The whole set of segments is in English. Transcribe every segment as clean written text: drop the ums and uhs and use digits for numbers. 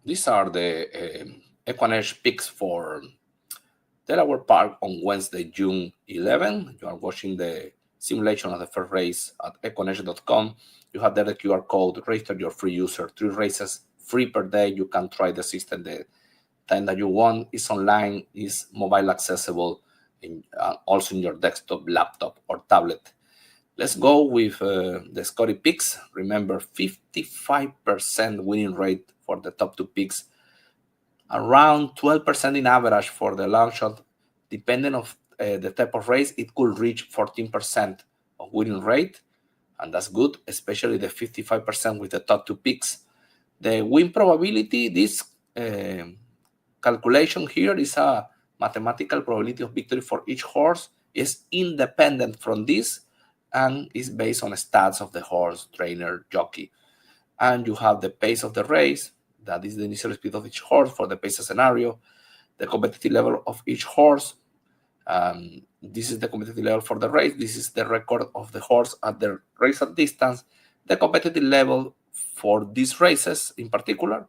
These are the Equinage picks for Delaware Park on Wednesday, June 11. You are watching the simulation of the first race at equinage.com. You have there the QR code, register your free user. 3 races, free per day. You can try the system the time that you want. It's online, is mobile accessible, also in your desktop, laptop, or tablet. Let's go with the Scotty picks. Remember, 55% winning rate for the top 2 picks. Around 12% in average for the long shot. Depending on the type of race, it could reach 14% of winning rate. And that's good, especially the 55% with the top 2 picks. The win probability, this calculation here is a mathematical probability of victory for each horse, is independent from this and is based on stats of the horse, trainer, jockey. And you have the pace of the race, that is the initial speed of each horse for the pace scenario, the competitive level of each horse. This is the competitive level for the race. This is the record of the horse at the race at distance, the competitive level for these races in particular.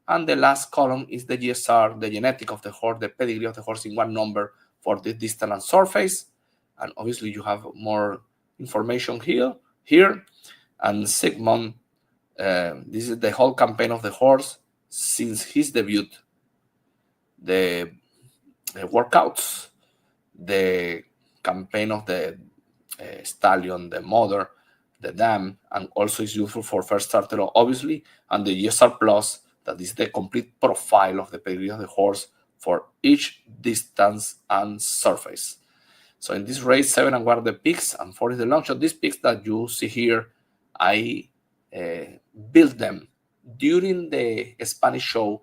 And the last column is the GSR, the genetic of the horse, the pedigree of the horse in one number for the distance and surface. And obviously you have more information here. And Sigmund, this is the whole campaign of the horse since his debut. The workouts, the campaign of the stallion, the mother, the dam, and also is useful for first starter, obviously, and the GSR Plus, that is the complete profile of the pedigree of the horse for each distance and surface. So in this race, 7 and 1 are the picks, and 4 is the long shot. These picks that you see here, I built them during the Spanish show.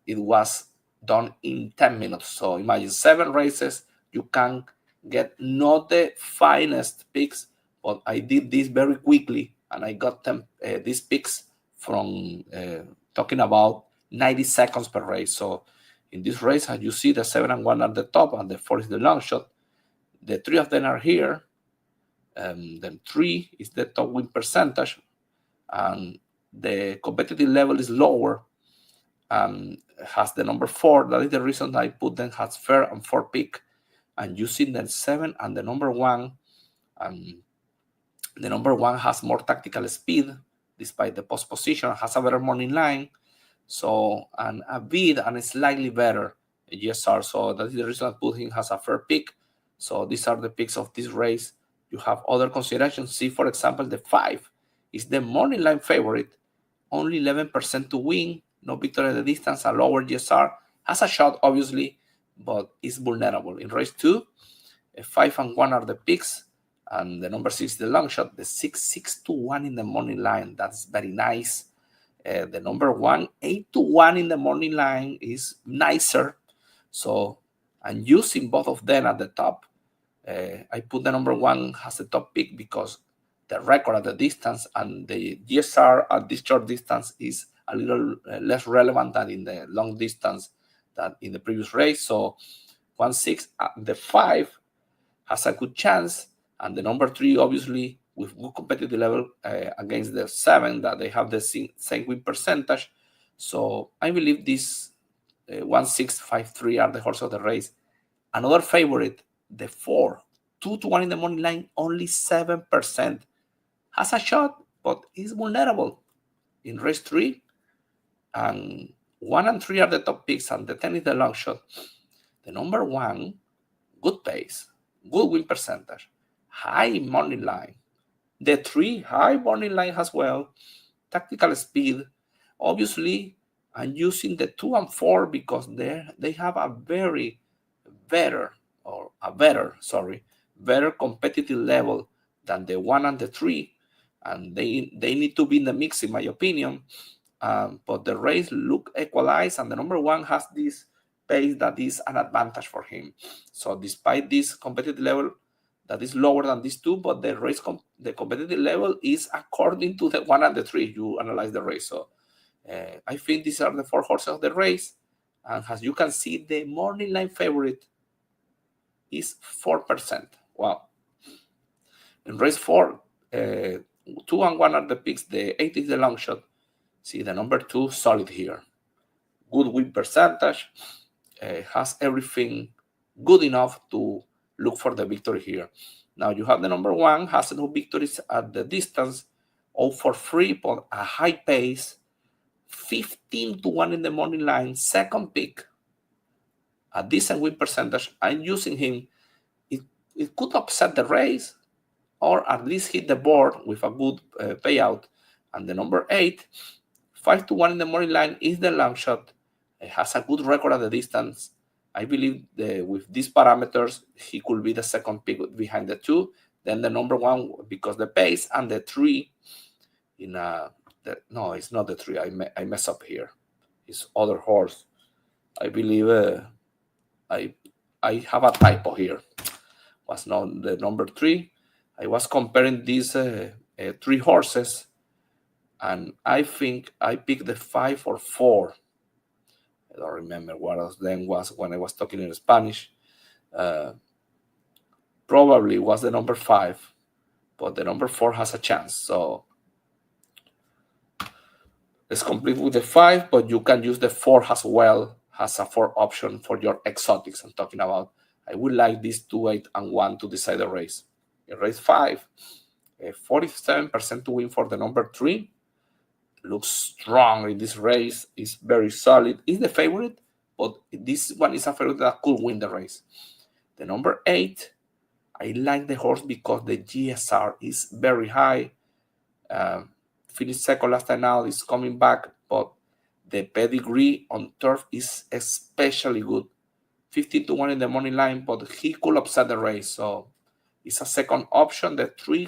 It was done in 10 minutes. So imagine 7 races. You can get not the finest picks, but I did this very quickly, and I got them these picks from talking about 90 seconds per race. So in this race, as you see, the 7 and 1 are the top, and the 4 is the long shot. The 3 of them are here. Then 3 is the top win percentage, and the competitive level is lower. Has the number 4. That is the reason I put them has fair and 4 pick. And using the 7 and the number 1, the number 1 has more tactical speed, despite the post position, has a better morning line. So, and a bit and slightly better GSR. So that is the reason I put him as a fair pick. So these are the picks of this race. You have other considerations. See, for example, the 5 is the morning line favorite, only 11% to win, no victory at the distance, a lower GSR, has a shot, obviously, but is vulnerable. In race 2, 5 and 1 are the picks, and the number 6 is the long shot. The 6 to 1 in the morning line, that's very nice. The number 1, 8 to 1 in the morning line is nicer. So, and using both of them at the top, I put the number 1 as a top pick because the record at the distance and the GSR at this short distance is a little less relevant than in the long distance than in the previous race. So 1-6, the 5 has a good chance, and the number 3, obviously, with good competitive level against the 7, that they have the same win percentage. So I believe this 1-6, 5-3 are the horse of the race. Another favorite, the 4, 2 to 1 in the morning line, only 7%. Has a shot, but is vulnerable. In race 3, and 1 and 3 are the top picks, and the 10 is the long shot. The number 1, good pace, good win percentage, high morning line. The 3, high morning line as well, tactical speed. Obviously, I'm using the 2 and 4 because they have a better competitive level than the 1 and the 3, and they need to be in the mix, in my opinion. But the race look equalized, and the number 1 has this pace that is an advantage for him. So despite this competitive level that is lower than these 2, but the race the competitive level is according to the 1 and the 3. You analyze the race. So I think these are the 4 horses of the race, and as you can see, the morning line favorite is 4%. Wow. In race 4, 2 and 1 are the picks. The 8 is the long shot. See, the number 2, solid here. Good win percentage, has everything good enough to look for the victory here. Now you have the number 1, has no victories at the distance, 0 for 3, but a high pace, 15 to 1 in the money line, second pick, a decent win percentage. I'm using him. It could upset the race or at least hit the board with a good payout. And the number 8, 5 to 1 in the money line is the long shot. It has a good record at the distance. I believe with these parameters, he could be the second pick behind the 2. Then the number 1 because the pace, and the 3 in no, it's not the 3. I mess up here. It's other horse. I believe I have a typo here. Was not the number 3. I was comparing these 3 horses, and I think I picked the 5 or 4. I don't remember what else then was when I was talking in Spanish. Probably was the number 5, but the number 4 has a chance. So let's complete with the 5, but you can use the 4 as well, as a 4 option for your exotics I'm talking about. I would like these 2, 8, and 1 to decide the race. In race 5, 47% to win for the number 3. Looks strong in this race. Is very solid. Is the favorite, but this one is a favorite that could win the race. The number 8, I like the horse because the GSR is very high. Finished second last time out, is coming back, but the pedigree on turf is especially good. 15 to 1 in the money line, but he could upset the race. So it's a second option. The 3,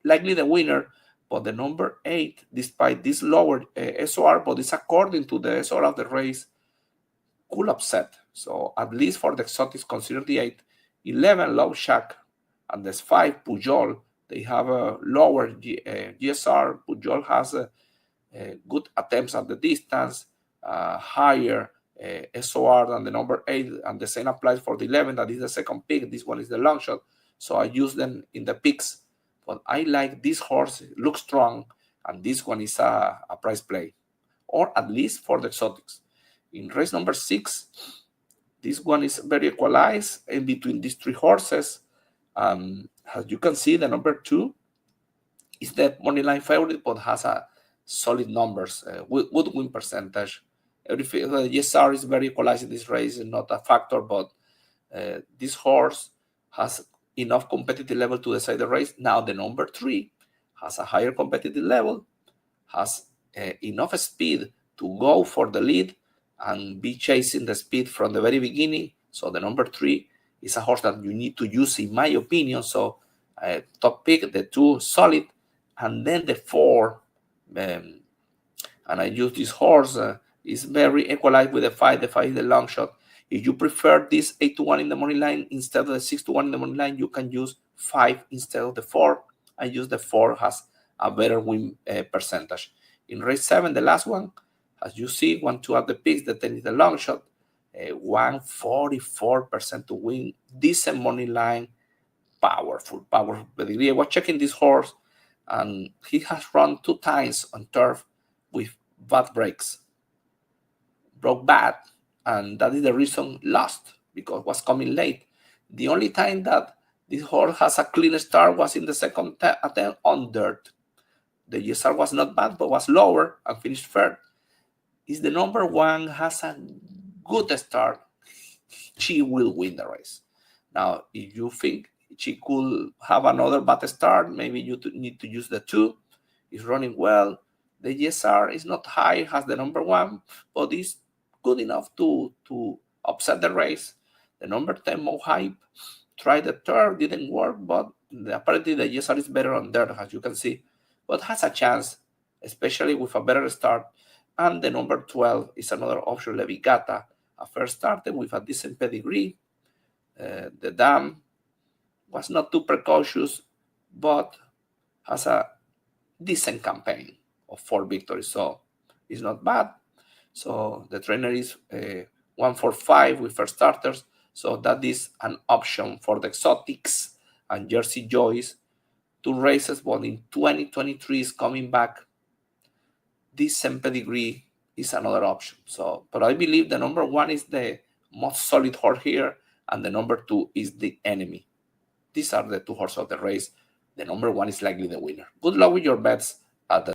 likely the winner, but the number 8, despite this lower SOR, but it's according to the SOR of the race, could upset. So at least for the exotics, consider the 8. 11, Love Shack, and there's 5, Pujol. They have a lower GSR. Pujol has good attempts at the distance, higher SOR than the number 8, and the same applies for the 11. That is the second pick. This one is the long shot. So I use them in the picks. But I like this horse. It looks strong, and this one is a price play, or at least for the exotics. In race number 6, this one is very equalized in between these 3 horses. As you can see, the number 2 is the money line favorite, but has a solid numbers, good win percentage. Everything, the GSR is very equalized in this race, is not a factor, but this horse has enough competitive level to decide the race. Now the number 3 has a higher competitive level, has enough speed to go for the lead and be chasing the speed from the very beginning. So the number 3 is a horse that you need to use, in my opinion. So top pick, the 2 solid, and then the 4. And I use this horse. Is very equalized with the 5. The 5 is the long shot. If you prefer this 8 to 1 in the money line instead of the 6 to 1 in the money line, you can use 5 instead of the 4. I use the 4, has a better win percentage. In race 7, the last one, as you see, 1, 2 at the picks, the 10 is the long shot. 144% to win. Decent money line, powerful. Pedigree. I was checking this horse, and he has run 2 times on turf with bad breaks. Broke bad, and that is the reason lost, because was coming late. The only time that this horse has a clean start was in the second attempt on dirt. The GSR was not bad, but was lower and finished third. Is the number 1 has a good start, she will win the race. Now, if you think she could have another bad start, maybe you need to use the 2. It's running well. The GSR is not high, has the number 1, but is good enough to upset the race. The number 10, Mo Hype, tried the third, didn't work, but apparently the GSR is better on dirt, as you can see, but has a chance, especially with a better start. And the number 12 is another option, Levigata, a first starter with a decent pedigree. The dam was not too precautious, but has a decent campaign of 4 victories, so it's not bad. So the trainer is 145 with first starters. So that is an option for the exotics and Jersey Joys. 2 races, but in 2023 is coming back. decent pedigree is another option. So, but I believe the number 1 is the most solid horse here, and the number 2 is the enemy. These are the 2 horses of the race. The number 1 is likely the winner. Good luck with your bets at the